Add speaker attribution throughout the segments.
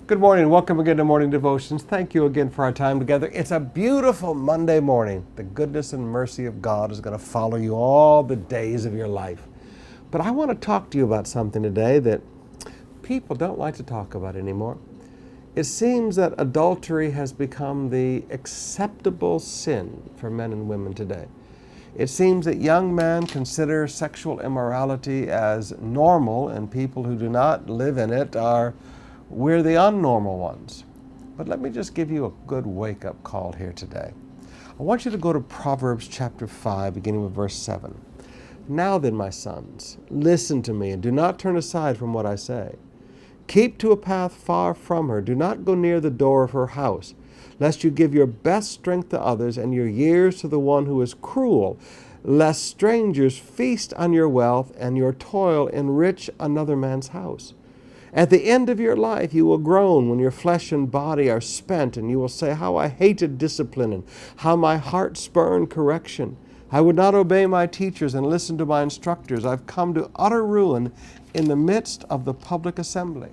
Speaker 1: Good morning. Welcome again to Morning Devotions. Thank you again for our time together. It's a beautiful Monday morning. The goodness and mercy of God is going to follow you all the days of your life. But I want to talk to you about something today that people don't like to talk about anymore. It seems that adultery has become the acceptable sin for men and women today. It seems that young men consider sexual immorality as normal, and people who do not live in it we're the unnormal ones. But let me just give you a good wake-up call here today. I want you to go to Proverbs chapter 5, beginning with verse 7. Now then, my sons, listen to me, and do not turn aside from what I say. Keep to a path far from her. Do not go near the door of her house, lest you give your best strength to others and your years to the one who is cruel, lest strangers feast on your wealth and your toil enrich another man's house. At the end of your life you will groan when your flesh and body are spent, and you will say, how I hated discipline, and how my heart spurned correction. I would not obey my teachers and listen to my instructors. I've come to utter ruin in the midst of the public assembly.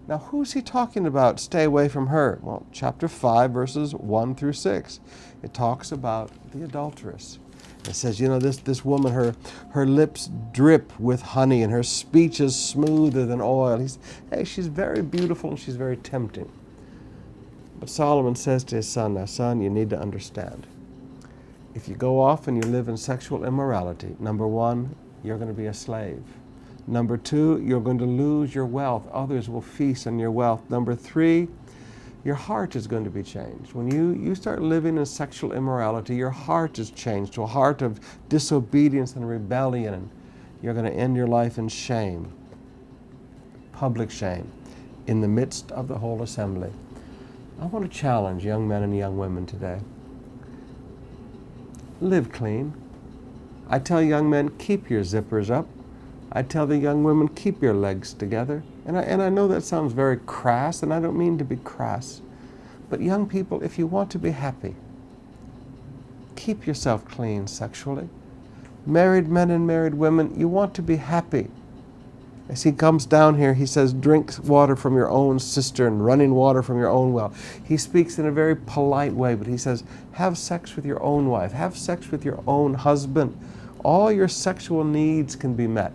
Speaker 1: Now, who's he talking about? Stay away from her. Well, chapter 5, verses 1 through 6. It talks about the adulteress. It says, this woman, her lips drip with honey, and her speech is smoother than oil. She's very beautiful and she's very tempting. But Solomon says to his son, now son, you need to understand. If you go off and you live in sexual immorality, number one, you're going to be a slave. Number two, you're going to lose your wealth. Others will feast on your wealth. Number three, your heart is going to be changed. When you start living in sexual immorality, your heart is changed to a heart of disobedience and rebellion, and you're going to end your life in shame, public shame, in the midst of the whole assembly. I want to challenge young men and young women today. Live clean. I tell young men, keep your zippers up. I tell the young women, keep your legs together. And I know that sounds very crass, and I don't mean to be crass. But young people, if you want to be happy, keep yourself clean sexually. Married men and married women, you want to be happy. As he comes down here, he says, drink water from your own cistern, running water from your own well. He speaks in a very polite way, but he says, have sex with your own wife. Have sex with your own husband. All your sexual needs can be met.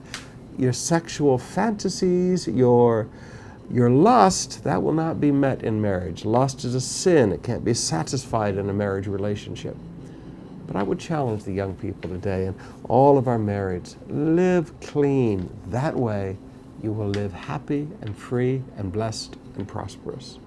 Speaker 1: Your sexual fantasies, your lust, that will not be met in marriage. Lust is a sin. It can't be satisfied in a marriage relationship. But I would challenge the young people today and all of our marrieds, live clean. That way you will live happy and free and blessed and prosperous.